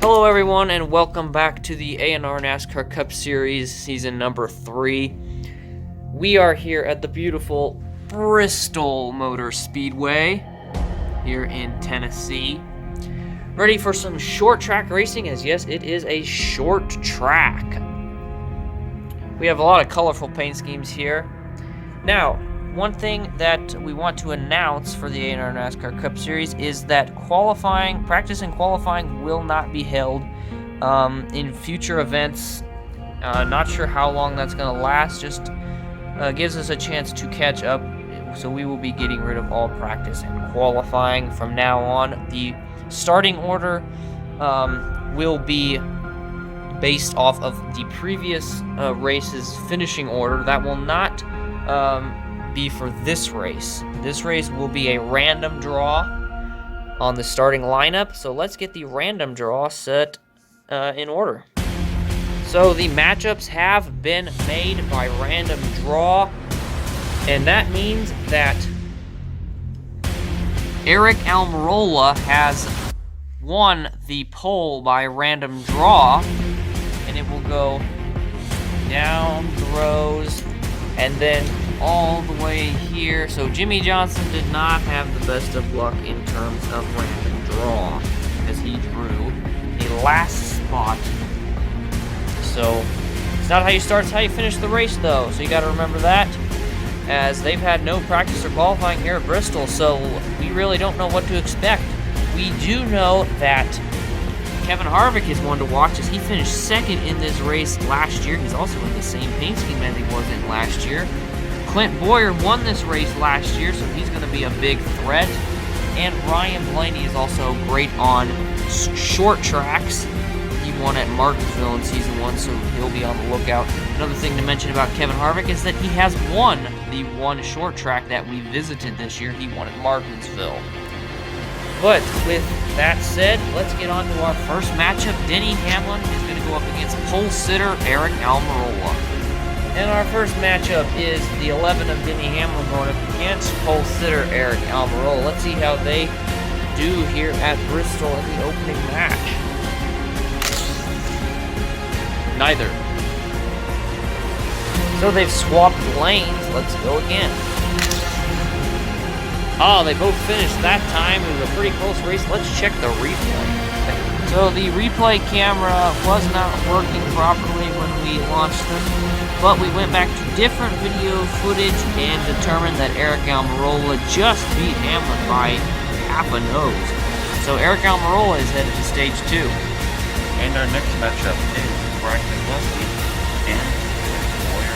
Hello everyone and welcome back to the A&R NASCAR Cup Series season number 3. We are here at the beautiful Bristol Motor Speedway here in Tennessee. Ready for some short track racing, as yes, it is a short track. We have a lot of colorful paint schemes here. Now, one thing that we want to announce for the A&R NASCAR Cup Series is that practice and qualifying will not be held in future events. Not sure how long that's going to last, just gives us a chance to catch up. So we will be getting rid of all practice and qualifying from now on. The starting order will be based off of the previous race's finishing order. That will not be for this race. This race will be a random draw on the starting lineup. So let's get the random draw set in order. So the matchups have been made by random draw, and that means that Eric Almirola has won the pole by random draw, and it will go down the rows and then all the way here. So Jimmy Johnson did not have the best of luck in terms of random draw, as he drew a last spot. So it's not how you start, it's how you finish the race though. So you got to remember that, as they've had no practice or qualifying here at Bristol, so we really don't know what to expect. We do know that Kevin Harvick is one to watch, as he finished second in this race last year. He's also in the same paint scheme as he was in last year. Clint Boyer won this race last year, so he's going to be a big threat. And Ryan Blaney is also great on short tracks. He won at Martinsville in Season 1, so he'll be on the lookout. Another thing to mention about Kevin Harvick is that he has won the one short track that we visited this year. He won at Martinsville. But with that said, let's get on to our first matchup. Denny Hamlin is going to go up against pole sitter Eric Almirola. And our first matchup is the 11 of Denny Hamlin going up against pole sitter Eric Almirola. Let's see how they do here at Bristol in the opening match. Neither. So they've swapped lanes. Let's go again. Oh, they both finished that time. It was a pretty close race. Let's check the replay. So the replay camera was not working properly when we launched this, but we went back to different video footage and determined that Eric Almirola just beat Hamlin by half a nose. So Eric Almirola is headed to stage 2. And our next matchup is Brian Keselowski and Boyer.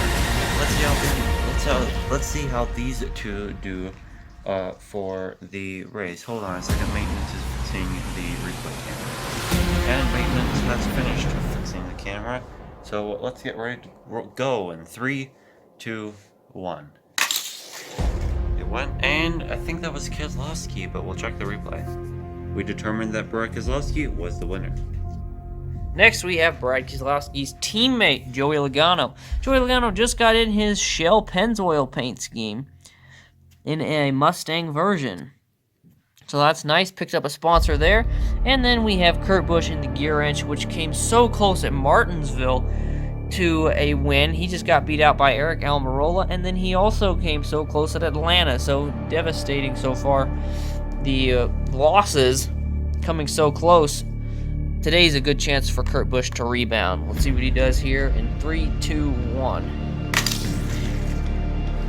Let's see how these two do for the race. Hold on a second. Maintenance is fixing the replay camera, and maintenance has finished fixing the camera. So let's get ready to go in 3, 2, 1. It went, and I think that was Keselowski, but we'll check the replay. We determined that Brad Keselowski was the winner. Next, we have Brad Keselowski's teammate, Joey Logano. Joey Logano just got in his Shell Pennzoil paint scheme in a Mustang version. So that's nice, picked up a sponsor there. And then we have Kurt Busch in the gear wrench, which came so close at Martinsville to a win. He just got beat out by Eric Almirola, and then he also came so close at Atlanta. So devastating so far. The losses coming so close. Today's a good chance for Kurt Busch to rebound. Let's see what he does here in 3, 2, 1.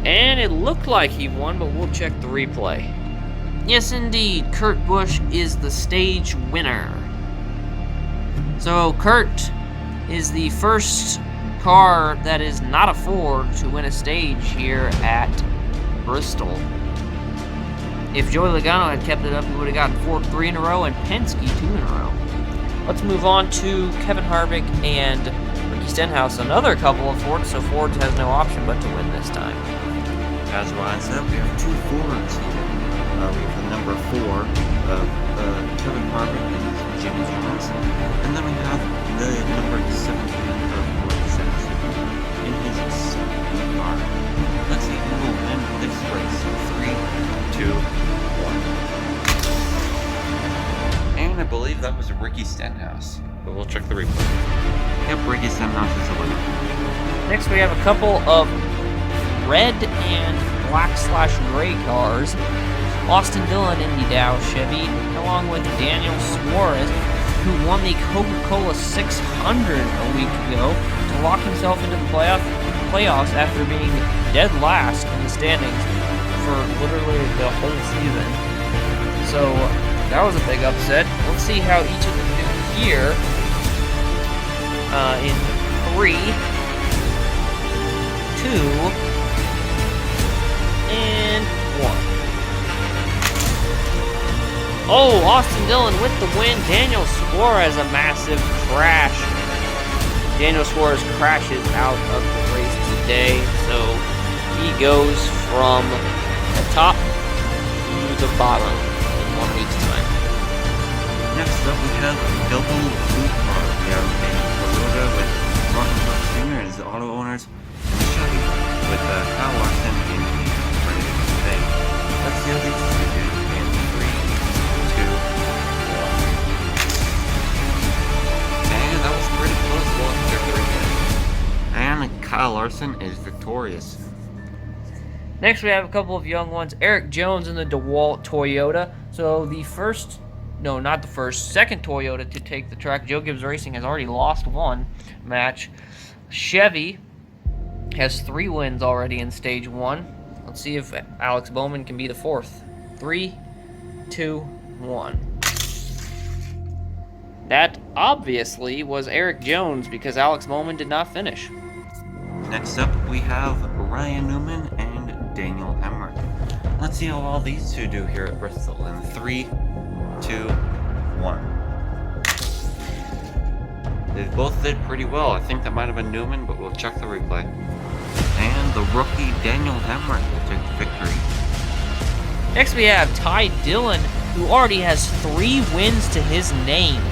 And it looked like he won, but we'll check the replay. Yes, indeed, Kurt Busch is the stage winner. So Kurt is the first car that is not a Ford to win a stage here at Bristol. If Joey Logano had kept it up, he would have gotten Ford 3 in a row and Penske 2 in a row. Let's move on to Kevin Harvick and Ricky Stenhouse, another couple of Fords, so Ford has no option but to win this time. As Ryan said, we have 2 Fords here. We have the number 4 of Kevin Harvick and Jimmy Johnson, and then we have the number 17 of Ricky Stenhouse in his 7 car. Let's see who will win this race. 3, 2, 1. And I believe that was Ricky Stenhouse. But we'll check the replay. Yep, Ricky Stenhouse is the winner. Next, we have a couple of red and black/gray cars. Austin Dillon in the Dow Chevy, along with Daniel Suarez, who won the Coca-Cola 600 a week ago to lock himself into the playoffs after being dead last in the standings for literally the whole season. So that was a big upset. Let's see how each of them do here in 3, 2, and 1. Oh, Austin Dillon with the win. Daniel Suarez, a massive crash. Daniel Suarez crashes out of the race today, so he goes from the top to the bottom in 1 week's time. Next up, we have double blue car. We have a Toyota with Martin Truex Jr. and his auto owners, and a Chevy with Kyle Larson in the race today. Let's see how these two do in 3, 2, 1. And that was pretty close. We'll check the replay. And Kyle Larson is victorious. Next, we have a couple of young ones. Eric Jones in the DeWalt Toyota. So second Toyota to take the track. Joe Gibbs Racing has already lost one match. Chevy has 3 wins already in stage 1. Let's see if Alex Bowman can be the 4th. 3, 2, 1. That obviously was Eric Jones because Alex Bowman did not finish. Next up, we have Ryan Newman and Daniel Hemrick. Let's see how all these two do here at Bristol in 3, 2, 1. They both did pretty well. I think that might have been Newman, but we'll check the replay. And the rookie Daniel Hemrick will take the victory. Next we have Ty Dillon, who already has 3 wins to his name.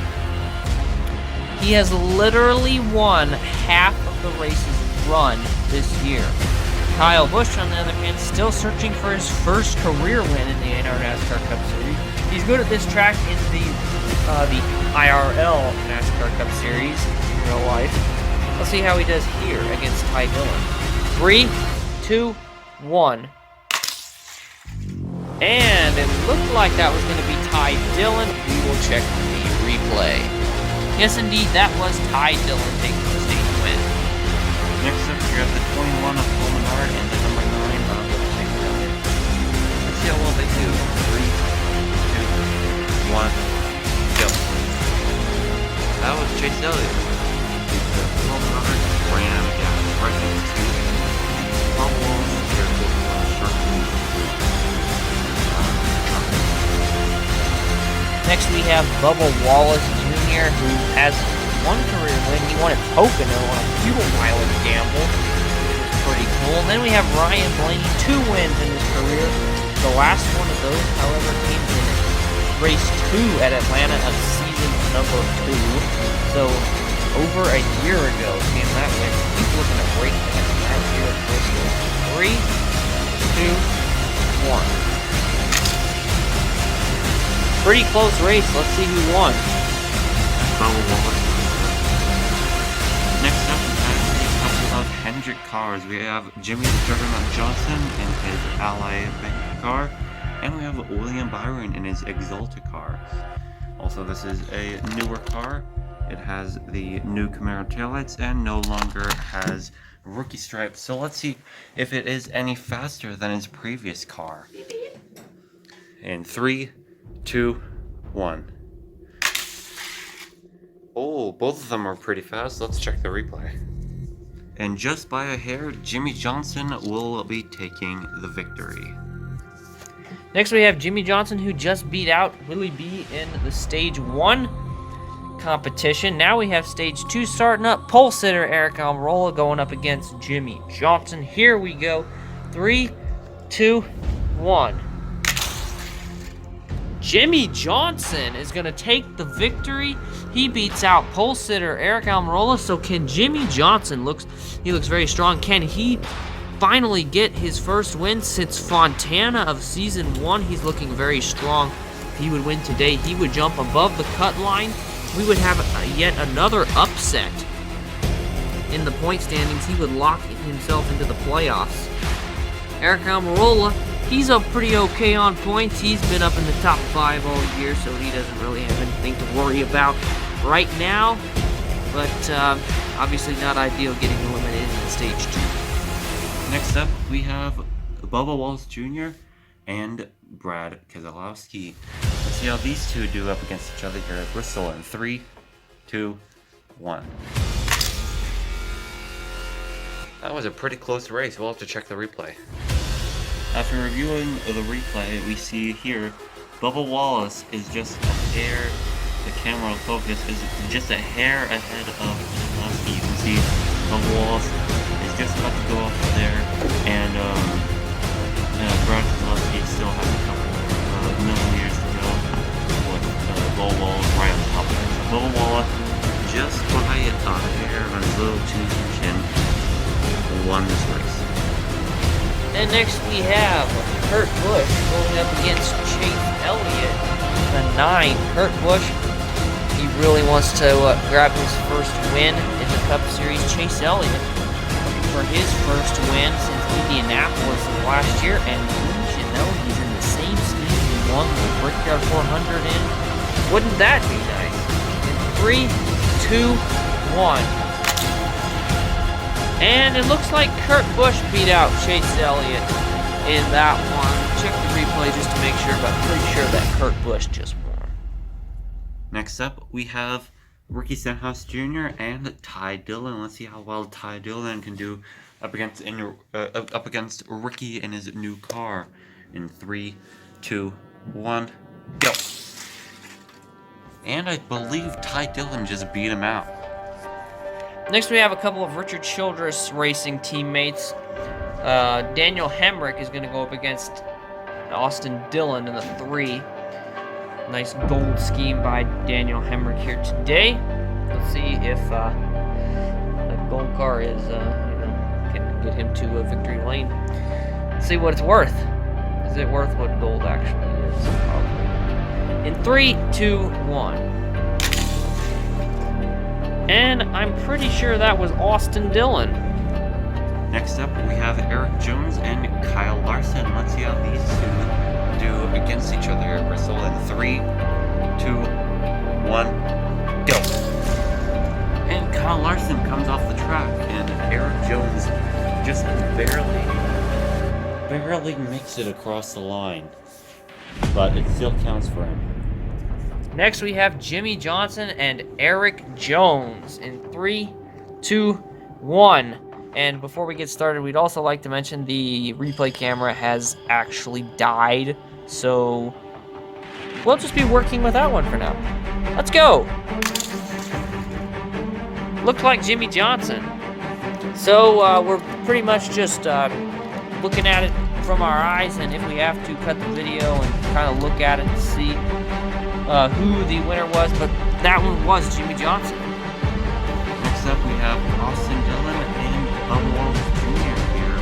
He has literally won half of the races run this year. Kyle Busch, on the other hand, still searching for his first career win in the Nascar Cup Series. He's good at this track in the IRL NASCAR Cup Series in real life. Let's see how he does here against Ty Dillon. 3, 2, 1. And it looked like that was going to be Ty Dillon. We will check the replay. Yes, indeed, that was Ty Dillon taking the stage win. Next up, we have the 21 of Coleman and the number 9 of Chase Elliott. Let's see how well they do. 3, 2, 1, go. That was Chase Elliott. The Coleman ran out of gas right into Paul Next, we have Bubba Wallace Jr., who has one career win. He won at Pocono on a fuel mileage gamble, which was pretty cool. And then we have Ryan Blaney, 2 wins in his career. The last one of those, however, came in race 2 at Atlanta of season number 2. So, over a year ago came that win. He's looking at great things out here at Bristol. 3, 2, 1. Pretty close race. Let's see who won. Next up, we have a couple of Hendrick cars. We have Jimmy the Juggernaut Johnson in his Ally Bank car, and we have William Byron in his Exalta car. Also, this is a newer car. It has the new Camaro taillights and no longer has rookie stripes. So let's see if it is any faster than his previous car. In 3, 2, 1. Oh, both of them are pretty fast. Let's check the replay. And just by a hair, Jimmy Johnson will be taking the victory. Next we have Jimmy Johnson, who just beat out Willie B in the Stage 1 competition. Now we have Stage 2 starting up. Pole sitter Eric Almirola going up against Jimmy Johnson. Here we go. 3, 2, 1. Jimmy Johnson is going to take the victory. He beats out pole sitter Eric Almirola. So can Jimmy Johnson looks very strong. Can he finally get his first win since Fontana of season 1? He's looking very strong. he would win today, he would jump above the cut line. We would have yet another upset in the point standings. He would lock himself into the playoffs. Eric Almirola, he's up pretty okay on points. He's been up in the top 5 all year, so he doesn't really have anything to worry about right now. But obviously not ideal getting eliminated in stage 2. Next up, we have Bubba Wallace Jr. and Brad Keselowski. Let's see how these two do up against each other here at Bristol in 3, 2, 1. That was a pretty close race. We'll have to check the replay. After reviewing the replay, we see here Bubba Wallace is just a hair. The camera focus is just a hair ahead of Keselowski. You can see Bubba Wallace is just about to go up there, and Brad Keselowski still has a couple millimeters to go with Bubba Wallace right on top of it. So Bubba Wallace, just by a hair on his little choosing chin, won this race. And next we have Kurt Busch going up against Chase Elliott, the 9. Kurt Busch, he really wants to grab his first win in the Cup Series. Chase Elliott for his first win since Indianapolis last year, and wouldn't you know, he's in the same speed he won the Brickyard 400 in. Wouldn't that be nice? In 3, 2, 1. And it looks like Kurt Busch beat out Chase Elliott in that one. Check the replay just to make sure, but I'm pretty sure that Kurt Busch just won. Next up, we have Ricky Stenhouse Jr. and Ty Dillon. Let's see how well Ty Dillon can do up against Ricky in his new car. In 3, 2, 1, go. And I believe Ty Dillon just beat him out. Next, we have a couple of Richard Childress Racing teammates. Daniel Hemrick is going to go up against Austin Dillon in the 3. Nice gold scheme by Daniel Hemrick here today. Let's see if the gold car is, can get him to a victory lane. Let's see what it's worth. Is it worth what gold actually is? Probably. In 3, 2, 1. And I'm pretty sure that was Austin Dillon. Next up, we have Eric Jones and Kyle Larson. Let's see how these two do against each other at Bristol in 3, 2, 1, go. And Kyle Larson comes off the track, and Eric Jones just barely makes it across the line. But it still counts for him. Next, we have Jimmy Johnson and Eric Jones in 3, 2, 1. And before we get started, we'd also like to mention the replay camera has actually died, so we'll just be working with that one for now. Let's go! Looks like Jimmy Johnson. So we're pretty much just looking at it from our eyes, and if we have to, cut the video and kind of look at it to see who the winner was, but that one was Jimmy Johnson. Next up, we have Austin Dillon and Bubba Wallace Jr. here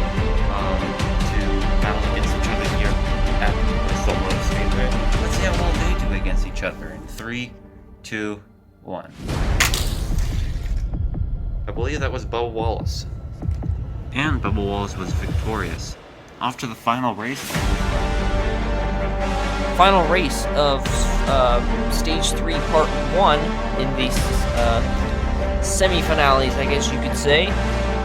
to battle against each other here at Bristol Motor Speedway. Let's see how well they do against each other in 3, 2, 1. I believe that was Bubba Wallace. And Bubba Wallace was victorious. Off to the final race. Final race of Stage 3, Part 1 in the semi-finales, I guess you could say.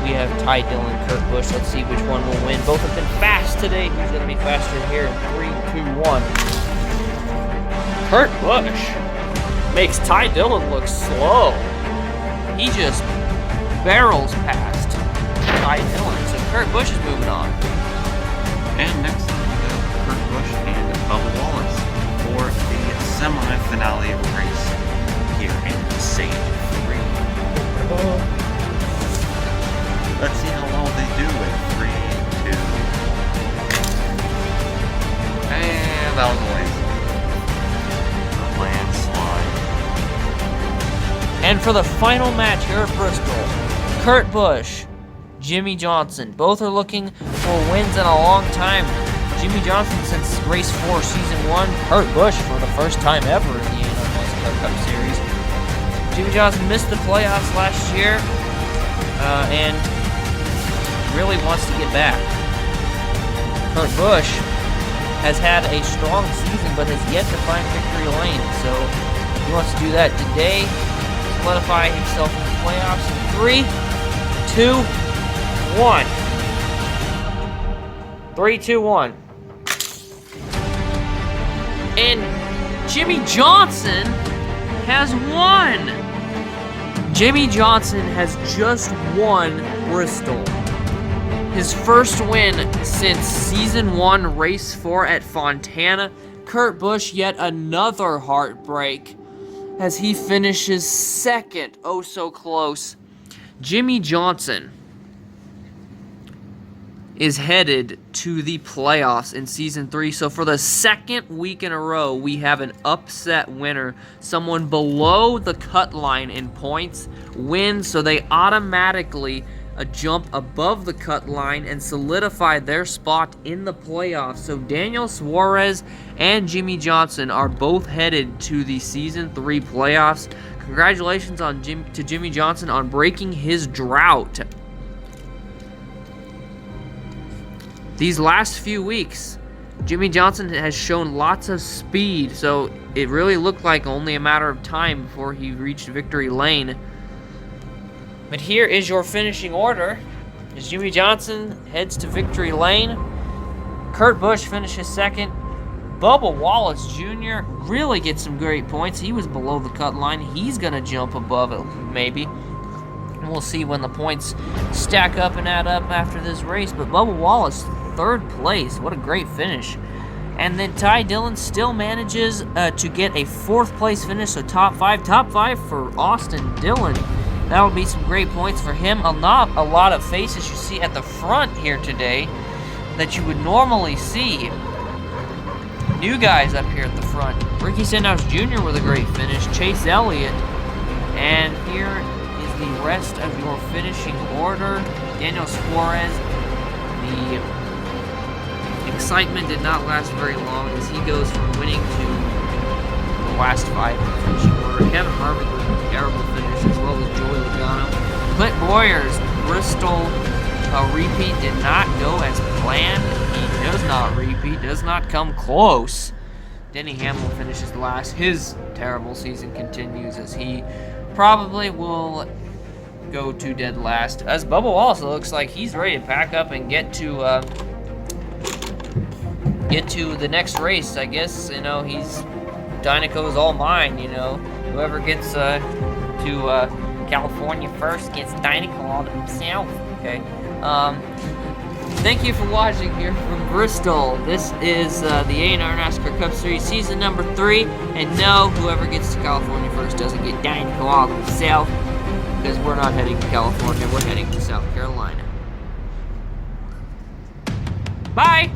We have Ty Dillon, Kurt Busch. Let's see which one will win. Both have been fast today. Who's going to be faster here in 3, 2, 1? Kurt Busch makes Ty Dillon look slow. He just barrels past Ty Dillon, so Kurt Busch is moving on. And next up, we have Kurt Busch and Bubba Wallace for the semi-finale race here in Stage 3. Let's see how well they do in 3, 2. And that was a landslide. And for the final match here at Bristol, Kurt Busch, Jimmy Johnson. Both are looking for wins in a long time. Jimmy Johnson, since race 4, season 1. Kurt Busch for the first time ever in the NASCAR Cup Series. Jimmie Johnson missed the playoffs last year and really wants to get back. Kurt Busch has had a strong season but has yet to find victory lane, so he wants to do that today, solidify himself in the playoffs in 3, 2, 1. 3, 2, 1. And Jimmie Johnson has won. Jimmie Johnson has just won Bristol. His first win since season 1, race 4 at Fontana. Kurt Busch, yet another heartbreak as he finishes second. Oh, so close. Jimmie Johnson is headed to the playoffs in season 3. So for the second week in a row, we have an upset winner. Someone below the cut line in points wins, so they automatically jump above the cut line and solidify their spot in the playoffs. So Daniel Suarez and Jimmie Johnson are both headed to the season 3 playoffs. Congratulations to Jimmie Johnson on breaking his drought. These last few weeks, Jimmie Johnson has shown lots of speed, so it really looked like only a matter of time before he reached victory lane. But here is your finishing order. As Jimmie Johnson heads to victory lane, Kurt Busch finishes second. Bubba Wallace Jr. really gets some great points. He was below the cut line. He's going to jump above it, maybe. And we'll see when the points stack up and add up after this race. But Bubba Wallace, 3rd place. What a great finish. And then Ty Dillon still manages to get a 4th place finish, so top 5. Top 5 for Austin Dillon. That will be some great points for him. Not a lot of faces you see at the front here today that you would normally see. New guys up here at the front. Ricky Stenhouse Jr. with a great finish. Chase Elliott. And here is the rest of your finishing order. Daniel Suarez. The excitement did not last very long as he goes from winning to the last 5 in the finishing order. Kevin Harvick with a terrible finish, as well as Joey Logano. Clint Boyer's Bristol repeat did not go as planned. He does not repeat, does not come close. Denny Hamlin finishes last. His terrible season continues as he probably will go to dead last. As Bubba Wallace looks like he's ready to pack up and get to the next race. I guess, he's Dynaco's all mine, Whoever gets to California first gets Dynaco all to himself. Okay. Thank you for watching here from Bristol. This is the A&R NASCAR Cup Series season number 3. And no, whoever gets to California first doesn't get Dynaco all to himself, because we're not heading to California. We're heading to South Carolina. Bye!